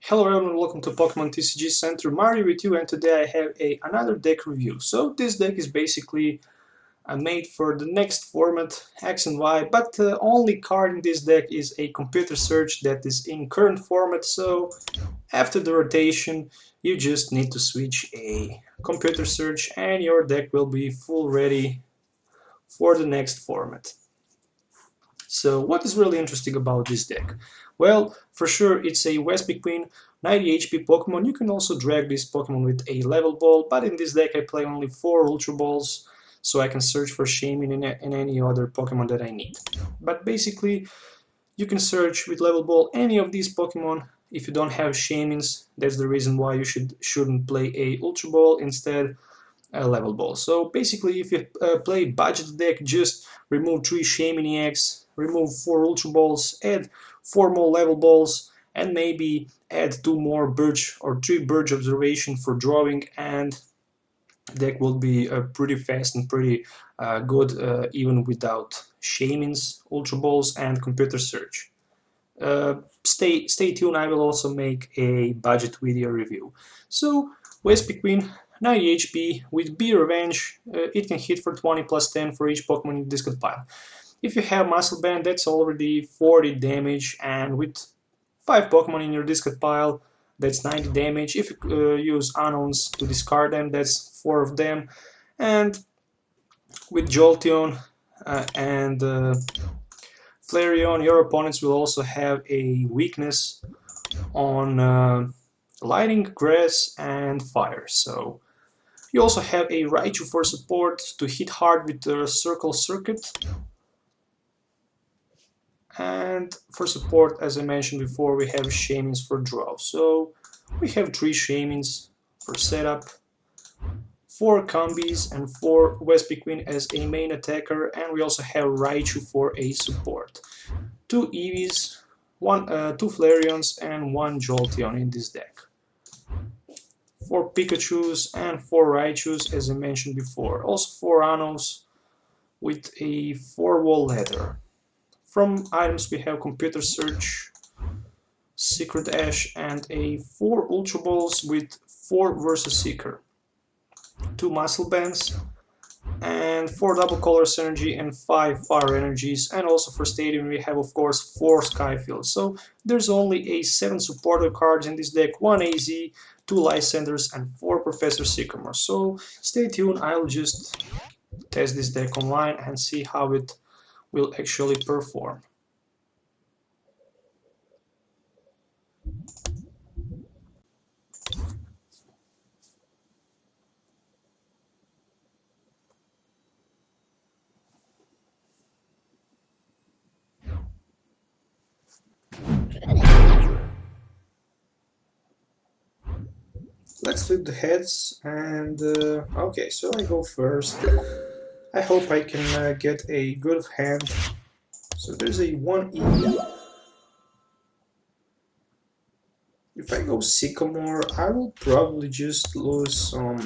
Hello everyone, welcome to Pokemon TCG Center. Mario with you, and today I have another deck review. So this deck is basically made for the next format, X and Y, but the only card in this deck is a computer search that is in current format, so after the rotation you just need to switch a computer search and your deck will be full ready for the next format. So what is really interesting about this deck? Well, for sure it's a Vespiquen 90 HP Pokemon. You can also drag this Pokemon with a level ball, but in this deck I play only 4 Ultra Balls, so I can search for Shaman in any other Pokemon that I need. But basically, you can search with level ball any of these Pokemon. If you don't have Shamans, that's the reason why you shouldn't play a Ultra Ball, instead a level ball. So basically, if you play budget deck, just remove 3 Shaman EX, remove 4 Ultra Balls, add 4 more level balls, and maybe add 2 more Birch or 3 Birch Observation for drawing, and deck will be pretty fast and pretty good even without Shamans, Ultra Balls, and Computer Search. Stay tuned, I will also make a budget video review. So, Vespiquen 90 HP with B Revenge, it can hit for 20 plus 10 for each Pokemon in the discard pile. If you have Muscle Band, that's already 40 damage, and with 5 Pokemon in your discard pile, that's 90 damage. If you use Unknowns to discard them, that's 4 of them. And with Jolteon and Flareon, your opponents will also have a weakness on Lightning, Grass, and Fire. So you also have a Raichu for support to hit hard with the Circle Circuit. And for support, as I mentioned before, we have Shamans for draw. So we have 3 Shamans for setup, 4 Combis, and 4 Vespiquen as a main attacker, and we also have Raichu for a support. 2 Eevees, 2 Flareons, and 1 Jolteon in this deck. 4 Pikachus and 4 Raichus, as I mentioned before. Also 4 Unknowns with a 4-wall ladder. From items we have Computer Search, Secret Ash, and a 4 Ultra Balls with 4 Versus Seeker, 2 Muscle Bands, and 4 Double Colors Energy and 5 Fire Energies, and also for Stadium we have of course 4 Skyfields. So there's only a 7 supporter cards in this deck, 1 AZ, 2 Lysanders, and 4 Professor Sycamore. So stay tuned, I'll just test this deck online and see how it will actually perform. Let's flip the heads, and okay, so I go first. I hope I can get a good hand. So there's a 1 Eevee. If I go Sycamore, I will probably just lose some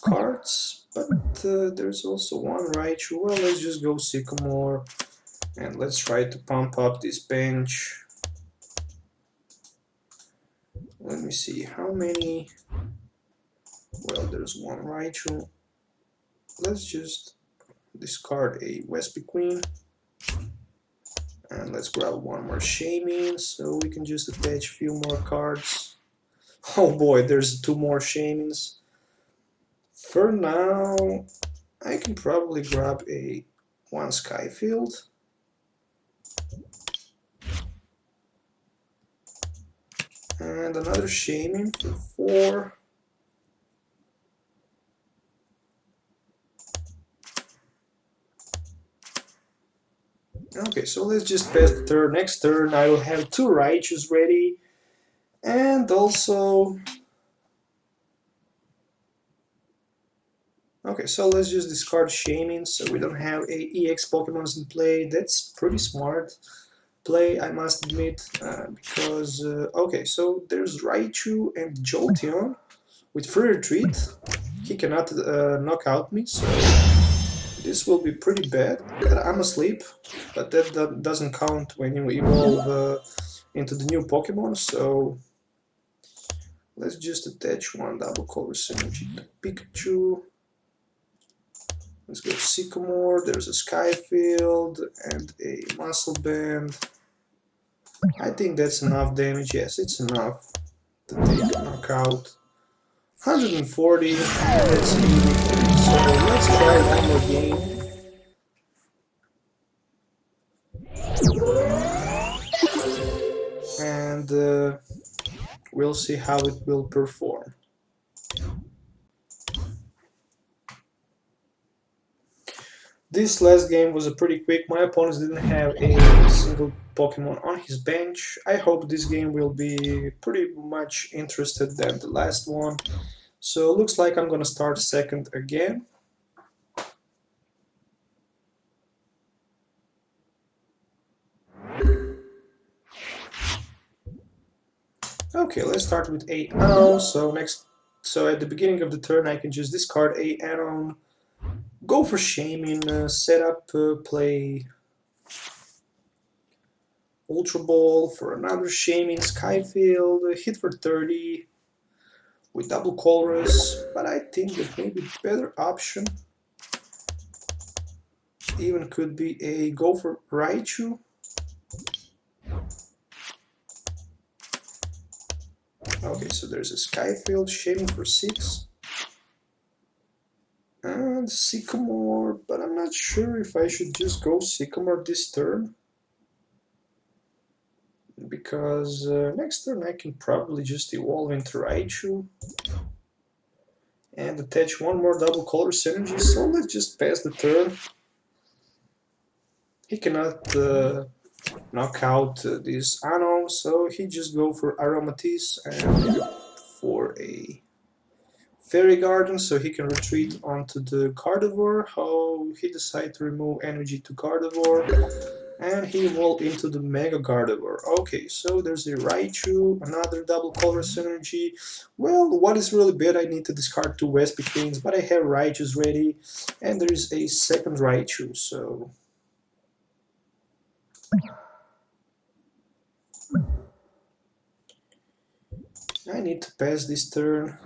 cards, but there's also 1 Raichu. Well, let's just go Sycamore, and let's try to pump up this bench. Let me see, how many... Well, there's 1 Raichu. Let's just discard a Vespiquen. And let's grab 1 more Shaman, so we can just attach a few more cards. Oh boy, there's 2 more Shamans. For now, I can probably grab a 1 Skyfield. And another Shaman for 4. Okay, so let's just pass the turn. Next turn I will have 2 Raichus ready, and also... Okay, so let's just discard Shaman, so we don't have a EX Pokemons in play. That's pretty smart play, I must admit, because... okay, so there's Raichu and Jolteon with free retreat. He cannot knock out me, so... This will be pretty bad. I'm asleep, but that doesn't count when you evolve into the new Pokemon, so let's just attach one double color synergy to Pikachu. Let's go Sycamore, there's a Skyfield and a Muscle Band. I think that's enough damage, yes, it's enough to take a knockout. 140, that's easy. So let's try one more game. And we'll see how it will perform. This last game was a pretty quick. My opponent didn't have a single Pokemon on his bench. I hope this game will be pretty much interested than the last one. So looks like I'm gonna start second again. Okay, let's start with a Anon. So at the beginning of the turn I can just discard a Anon, go for Shaman, set up, play Ultra Ball for another Shaman, Skyfield, hit for 30 with double Colress, but I think that maybe better option even could be a go for Raichu. Okay, so there's a Skyfield, Shaman for 6. And Sycamore, but I'm not sure if I should just go Sycamore this turn. Because next turn I can probably just evolve into Raichu. And attach one more double color synergy, so let's just pass the turn. He cannot knock out this Anon, so he just go for Aromatisse and for a Fairy Garden, so he can retreat onto the Gardevoir. How he decided to remove energy to Gardevoir, and he evolved into the Mega Gardevoir. Okay, so there's a Raichu, another double color synergy. Well, what is really bad, I need to discard 2 Vespiquen, but I have Raichus ready, and there is a second Raichu, so I need to pass this turn.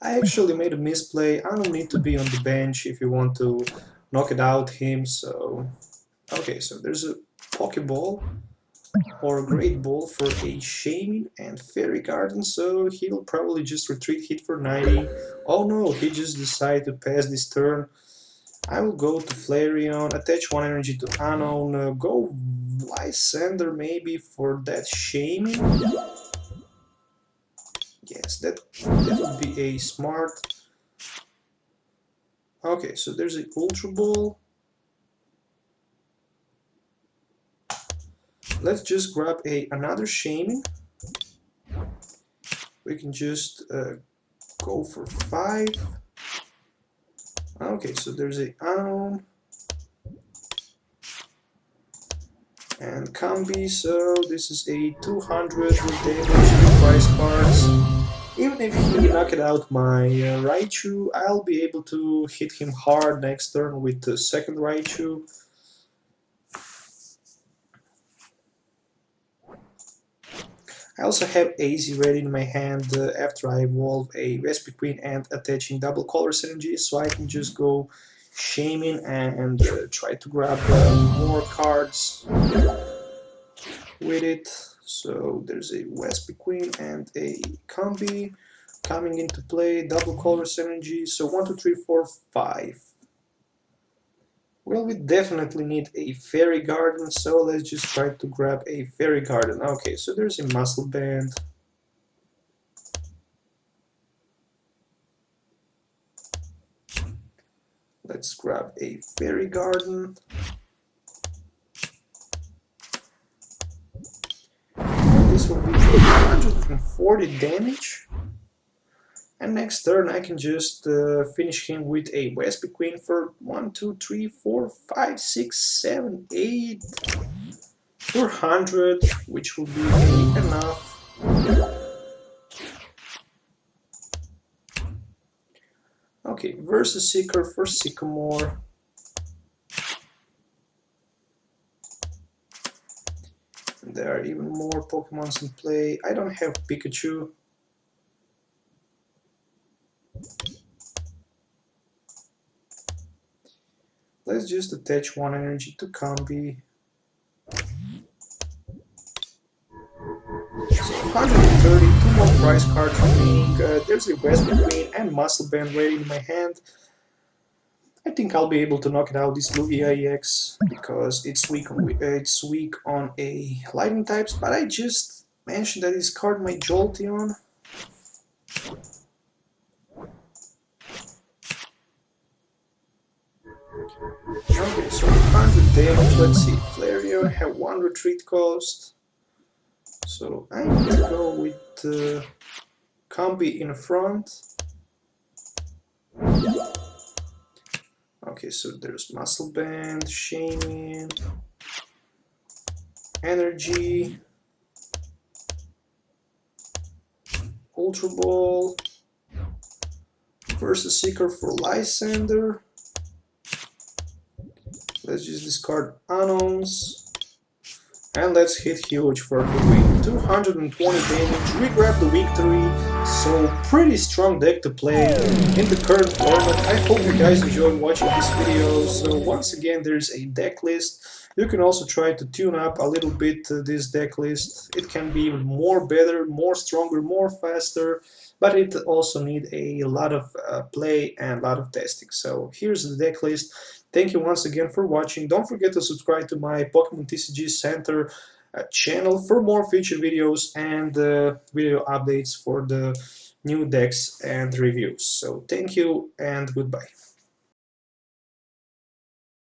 I actually made a misplay. I don't need to be on the bench if you want to knock it out him, so okay, so there's a Pokeball or a Great Ball for a Shaman and Fairy Garden, so he'll probably just retreat, hit for 90. Oh no, he just decided to pass this turn. I will go to Flareon, attach 1 energy to Anon, go Lysander maybe for that Shaman. Yes, that would be a smart. Okay, so there's a Ultra Ball. Let's just grab another Shaman. We can just go for 5. Okay, so there's a Anon and Combi, so this is a 200 with damage, price cards. Even if he knocked out my Raichu, I'll be able to hit him hard next turn with the second Raichu. I also have AZ ready in my hand after I evolve a Vespiquen and attaching double color synergy, so I can just go Shaman and try to grab more cards with it. So there's a Vespiquen and a Combi coming into play, double color synergy, so 1, 2, 3, 4, 5. Well, we definitely need a Fairy Garden, so let's just try to grab a Fairy Garden. Okay, so there's a Muscle Band. Let's grab a Fairy Garden. This will be 140 damage. And next turn I can just finish him with a Vespiquen for 1, 2, 3, 4, 5, 6, 7, 8, 400, which will be enough. Okay, Versus Seeker for Sycamore. There are even more Pokemons in play. I don't have Pikachu. Let's just attach one energy to Combi. So 130, two more prize cards remaining. There's a Vespiquen and Muscle Band ready in my hand. I think I'll be able to knock it out this Lugia EX because it's weak on a lightning types, but I just mentioned that this card might Jolteon. Okay, so 100 damage, let's see. Flareon have 1 retreat cost. So I'm gonna go with Combi in front. Okay, so there's Muscle Band, Shaman, Energy, Ultra Ball, Versus Seeker for Lysander. Let's just discard Unknowns. And let's hit huge for the win. 220 damage, we grab the victory, so pretty strong deck to play in the current format. I hope you guys enjoyed watching this video. So once again, there's a deck list. You can also try to tune up a little bit this deck list. It can be even more better, more stronger, more faster, but it also needs a lot of play and a lot of testing. So here's the deck list. Thank you once again for watching. Don't forget to subscribe to my Pokemon TCG Center channel for more future videos and video updates for the new decks and reviews. So thank you and goodbye.